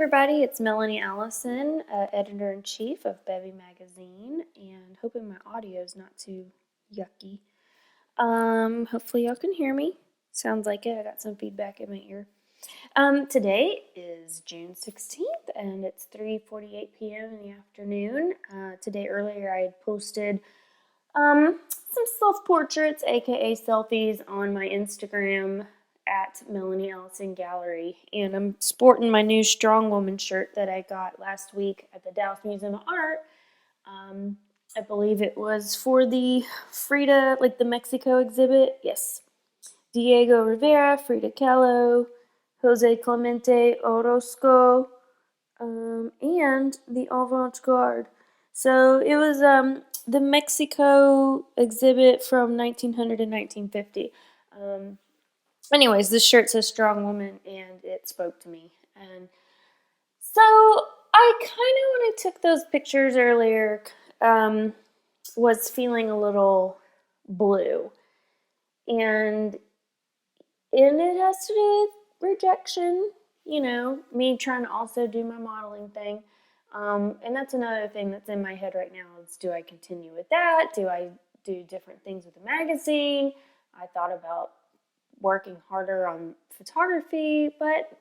everybody, it's Melanie Allison, editor-in-chief of Bevie Magazine, and hoping my audio is not too yucky. Hopefully y'all can hear me. Sounds like it. I got some feedback in my ear. Today is June 16th, and it's 3:48 p.m. in the afternoon. Today earlier I had posted some self-portraits, aka selfies, on my Instagram at Melanie Allison Gallery, and I'm sporting my new Strong Woman shirt that I got last week at the Dallas Museum of Art. I believe it was for the Frida, like the Mexico exhibit. Yes. Diego Rivera, Frida Kahlo, Jose Clemente Orozco, and the Avant-Garde. So it was the Mexico exhibit from 1900 and 1950. Anyways, this shirt says Strong Woman, and it spoke to me. And so I kind of, when I took those pictures earlier, was feeling a little blue. And it has to do with rejection, me trying to also do my modeling thing. And that's another thing that's in my head right now is, do I continue with that? Do I do different things with the magazine? I thought about working harder on photography, but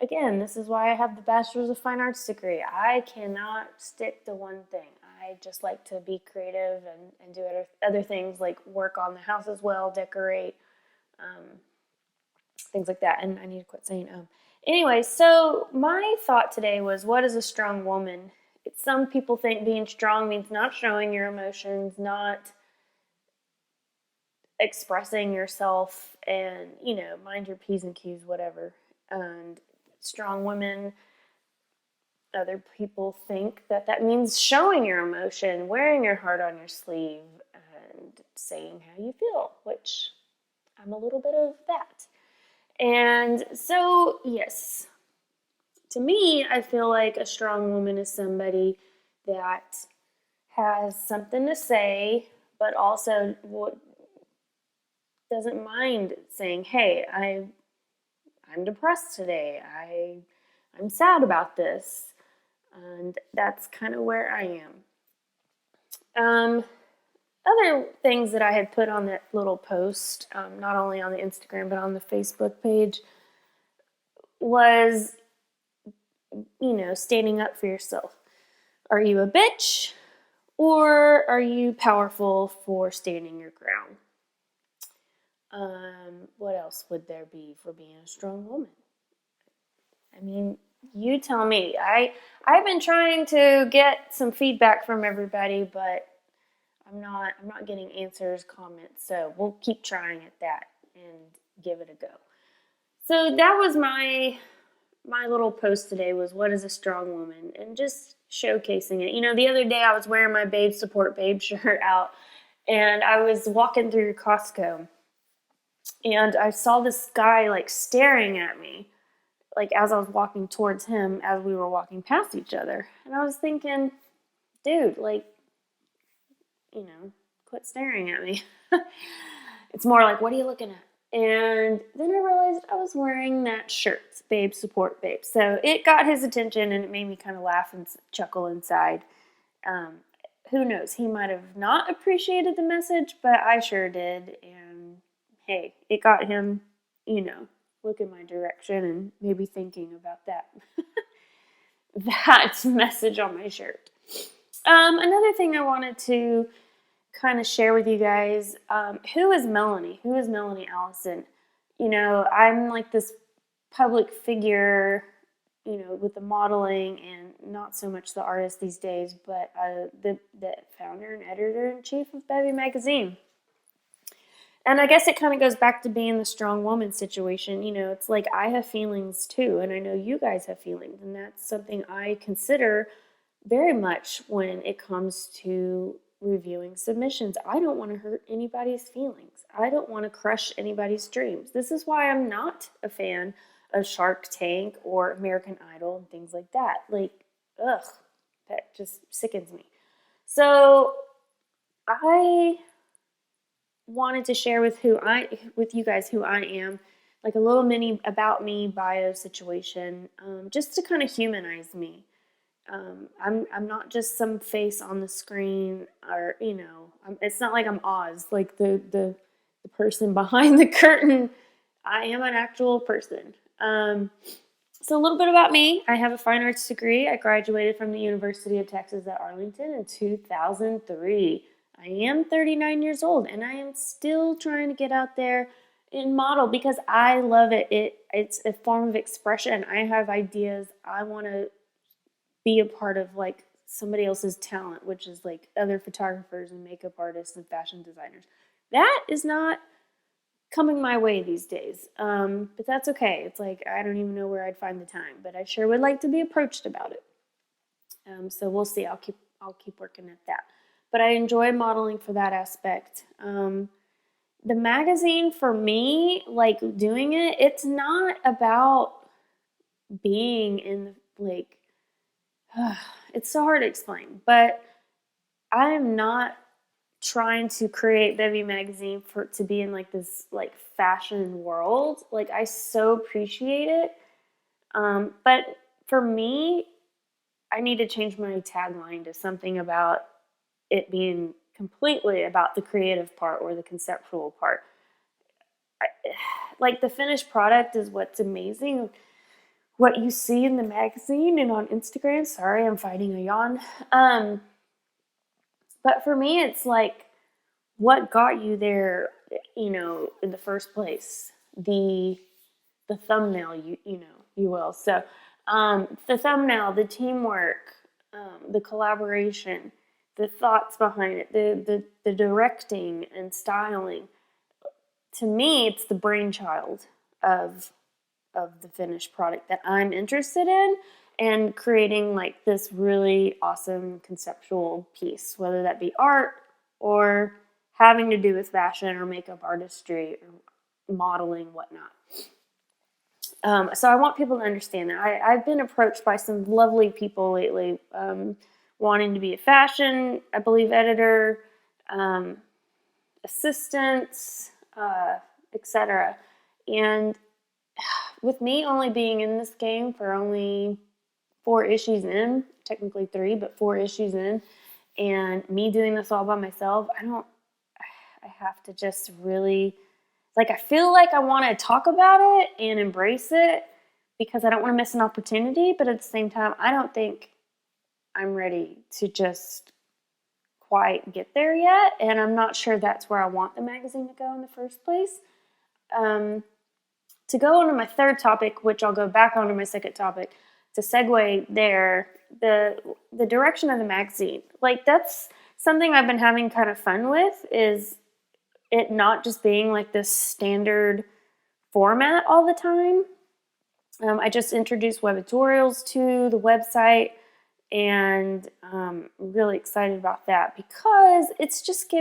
again, this is why I have the Bachelor's of Fine Arts degree. I cannot stick to one thing. I just like to be creative and do other things, like work on the house as well, decorate, things like that. And I need to quit saying Anyway, so my thought today was, what is a strong woman? Some people think being strong means not showing your emotions, not expressing yourself, and, mind your P's and Q's, whatever. And strong women, other people think that means showing your emotion, wearing your heart on your sleeve, and saying how you feel, which I'm a little bit of that. And so, yes, to me, I feel like a strong woman is somebody that has something to say, but also doesn't mind saying, hey, I'm depressed today. I'm sad about this. And that's kind of where I am. Other things that I had put on that little post, not only on the Instagram but on the Facebook page, was, standing up for yourself. Are you a bitch, or are you powerful for standing your ground? What else would there be for being a strong woman? I mean, you tell me. I've been trying to get some feedback from everybody, but I'm not getting answers, comments, so we'll keep trying at that and give it a go. So that was my little post today, was what is a strong woman, and just showcasing it. The other day I was wearing my Babe Support Babe shirt out, and I was walking through Costco, and I saw this guy staring at me, as I was walking towards him, as we were walking past each other. And I was thinking, dude, quit staring at me. It's more like, what are you looking at? And then I realized I was wearing that shirt, Babe Support Babe. So it got his attention, and it made me kind of laugh and chuckle inside. Who knows? He might have not appreciated the message, but I sure did. And hey, it got him, looking my direction and maybe thinking about that. That message on my shirt. Another thing I wanted to kind of share with you guys, who is Melanie? Who is Melanie Allison? I'm like this public figure, with the modeling and not so much the artist these days, but the founder and editor-in-chief of Bevie Magazine. And I guess it kind of goes back to being the strong woman situation. It's like I have feelings too, and I know you guys have feelings, and that's something I consider very much when it comes to reviewing submissions. I don't want to hurt anybody's feelings. I don't want to crush anybody's dreams. This is why I'm not a fan of Shark Tank or American Idol and things like that. That just sickens me. So I wanted to share with you guys who I am, like a little mini about me bio situation, just to kind of humanize me. I'm not just some face on the screen, or it's not like I'm Oz, like the person behind the curtain. I am an actual person. So a little bit about me. I have a fine arts degree. I graduated from the University of Texas at Arlington in 2003. I am 39 years old, and I am still trying to get out there and model because I love it. It's a form of expression. I have ideas. I want to be a part of like somebody else's talent, which is like other photographers and makeup artists and fashion designers. That is not coming my way these days. But that's okay. It's like I don't even know where I'd find the time, but I sure would like to be approached about it. So we'll see. I'll keep working at that. But I enjoy modeling for that aspect. The magazine for me, like doing it, it's not about being in like it's so hard to explain, but I am not trying to create Bevie Magazine to be in like this like fashion world. Like I so appreciate it. But for me, I need to change my tagline to something about it being completely about the creative part or the conceptual part. Like the finished product is what's amazing. What you see in the magazine and on Instagram. Sorry, I'm fighting a yawn. But for me, it's like what got you there, in the first place. The thumbnail, you will. So, the thumbnail, the teamwork, the collaboration, the thoughts behind it, the directing and styling. To me, it's the brainchild of the finished product that I'm interested in, and creating like this really awesome conceptual piece, whether that be art or having to do with fashion or makeup artistry or modeling, whatnot. So I want people to understand that. I've been approached by some lovely people lately, wanting to be a fashion, I believe, editor, assistants, etc. And with me only being in this game for only 4 issues in, technically 3, but 4 issues in, and me doing this all by myself, I have to just really, like, I feel like I want to talk about it and embrace it because I don't want to miss an opportunity, but at the same time, I don't think I'm ready to just quite get there yet, and I'm not sure that's where I want the magazine to go in the first place. To go on to my third topic, which I'll go back onto my second topic, to segue there, the direction of the magazine, like that's something I've been having kind of fun with, is it not just being like this standard format all the time. I just introduced webitorials to the website, and I'm really excited about that because it's just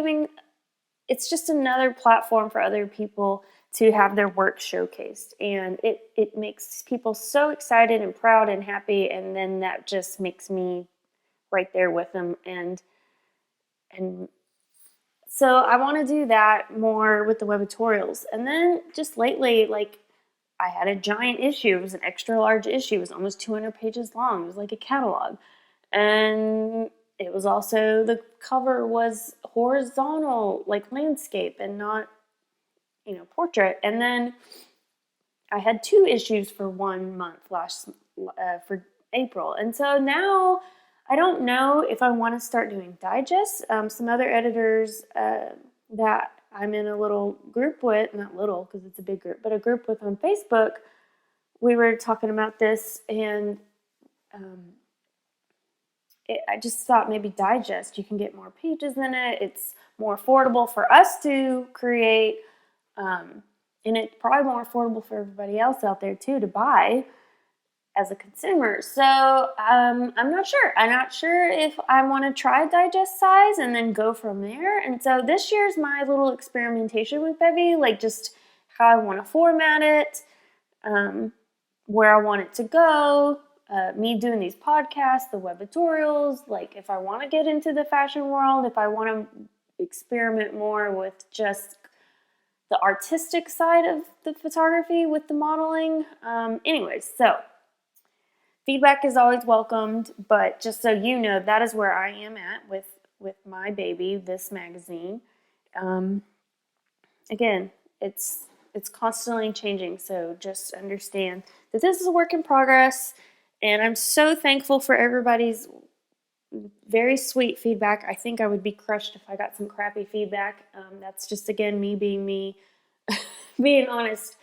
another platform for other people to have their work showcased, and it makes people so excited and proud and happy, and then that just makes me right there with them, and so I want to do that more with the webitorials. And then just lately, like, I had a giant issue. It was an extra large issue. It was almost 200 pages long. It was like a catalog, and it was also, the cover was horizontal, like landscape, and not portrait. And then I had 2 issues for 1 month for April. And so now I don't know if I want to start doing digests. Some other editors that I'm in a little group with, not little because it's a big group, but a group with on Facebook, we were talking about this, and I just thought maybe digest, you can get more pages in it. It's more affordable for us to create. And it's probably more affordable for everybody else out there too to buy as a consumer. So I'm not sure. I'm not sure if I want to try digest size and then go from there. And so this year's my little experimentation with Bevie, like just how I want to format it, where I want it to go, me doing these podcasts, the webitorials, like if I want to get into the fashion world, if I want to experiment more with just the artistic side of the photography with the modeling. Anyways, so feedback is always welcomed, but just so you know, that is where I am at with my baby, this magazine. Again, it's constantly changing, so just understand that this is a work in progress, and I'm so thankful for everybody's very sweet feedback. I think I would be crushed if I got some crappy feedback. That's just, again, me being me, being honest.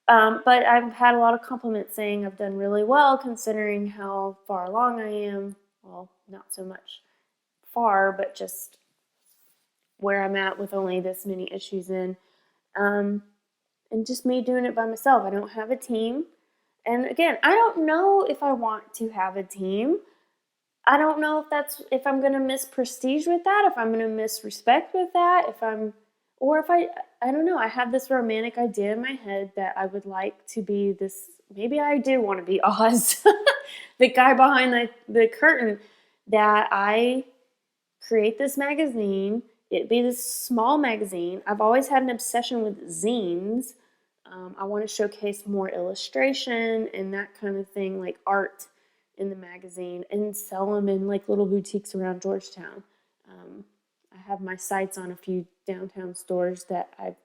But I've had a lot of compliments saying I've done really well considering how far along I am. Well, not so much far, but just where I'm at with only this many issues in. And just me doing it by myself. I don't have a team. And again, I don't know if I want to have a team. I don't know if I'm going to miss prestige with that, if I'm going to miss respect with that, I don't know. I have this romantic idea in my head that I would like to be this, maybe I do want to be Oz, the guy behind the curtain, that I create this magazine. It'd be this small magazine. I've always had an obsession with zines. I want to showcase more illustration and that kind of thing, like art in the magazine, and sell them in like little boutiques around Georgetown. I have my sights on a few downtown stores that I've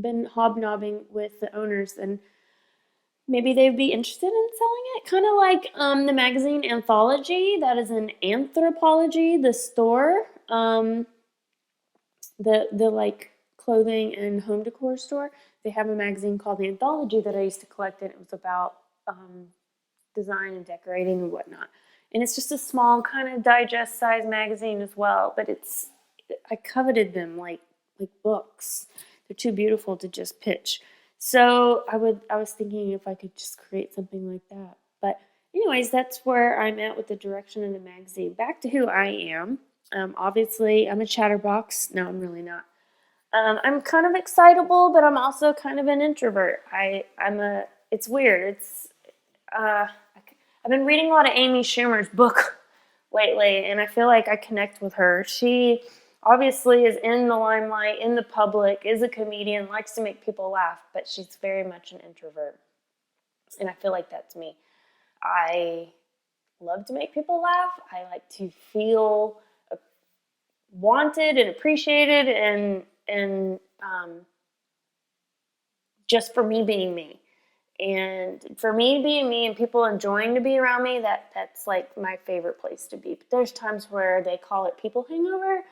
been hobnobbing with the owners, and maybe they'd be interested in selling it. Kind of like the magazine Anthology, that is an Anthropology, the store, the like clothing and home decor store. They have a magazine called The Anthology that I used to collect, and it was about design and decorating and whatnot. And it's just a small kind of digest size magazine as well, but I coveted them like books. They're too beautiful to just pitch. So I was thinking if I could just create something like that. But anyways, that's where I'm at with the direction of the magazine. Back to who I am. Obviously, I'm a chatterbox. No, I'm really not. I'm kind of excitable, but I'm also kind of an introvert. It's weird. I've been reading a lot of Amy Schumer's book lately, and I feel like I connect with her. She obviously is in the limelight, in the public, is a comedian, likes to make people laugh, but she's very much an introvert. And I feel like that's me. I love to make people laugh. I like to feel wanted and appreciated, and just for me being me. And for me being me and people enjoying to be around me, that's like my favorite place to be. But there's times where they call it people hangover,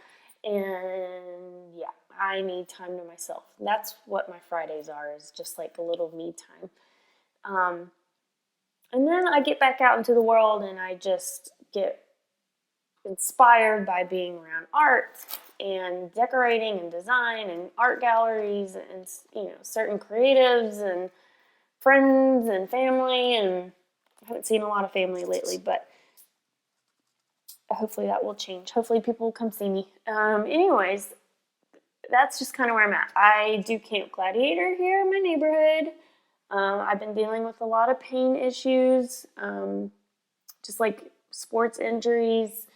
and yeah, I need time to myself. That's what my Fridays are, is just like a little me time. And then I get back out into the world, and I just get inspired by being around art and decorating and design and art galleries and certain creatives and friends and family. And I haven't seen a lot of family lately, but hopefully that will change. Hopefully people will come see me. Anyways, that's just kind of where I'm at. I do Camp Gladiator here in my neighborhood. I've been dealing with a lot of pain issues, just like sports injuries.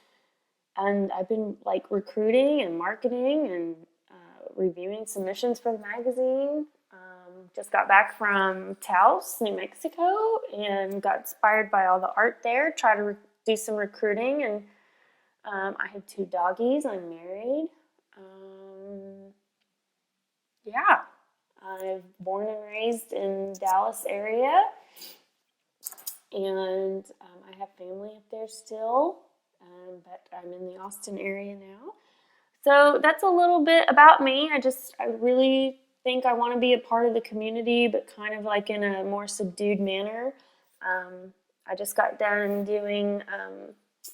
And I've been like recruiting and marketing and reviewing submissions for the magazine. Just got back from Taos, New Mexico, and got inspired by all the art there. Try to do some recruiting, and I have 2 doggies. I'm married. Yeah, I'm born and raised in Dallas area, and I have family up there still. But I'm in the Austin area now. So that's a little bit about me. I really think I want to be a part of the community, but kind of like in a more subdued manner. I just got done doing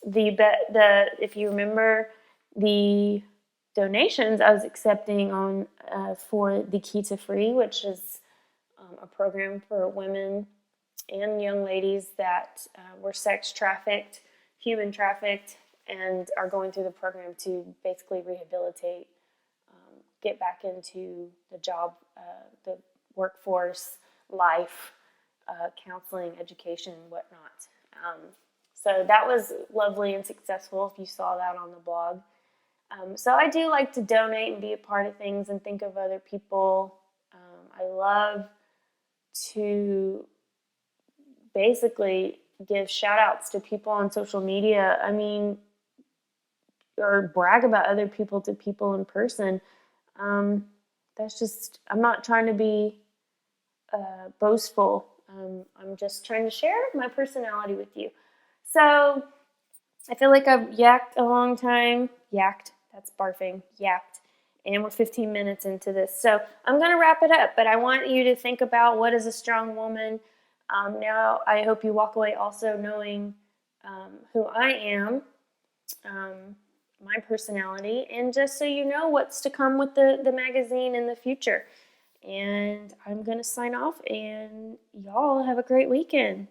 if you remember, the donations I was accepting on for the Key to Free, which is a program for women and young ladies that were sex trafficked, human trafficked, and are going through the program to basically rehabilitate, get back into the job, the workforce, life, counseling, education, and whatnot. So that was lovely and successful, if you saw that on the blog. So I do like to donate and be a part of things and think of other people. I love to basically give shout outs to people on social media. I mean, or brag about other people to people in person. That's just, I'm not trying to be boastful. I'm just trying to share my personality with you. So I feel like I've yacked a long time. Yacked, that's barfing. Yapped. And we're 15 minutes into this. So I'm going to wrap it up, but I want you to think about what is a strong woman. Now, I hope you walk away also knowing who I am, my personality, and just so you know what's to come with the magazine in the future. And I'm going to sign off, and y'all have a great weekend.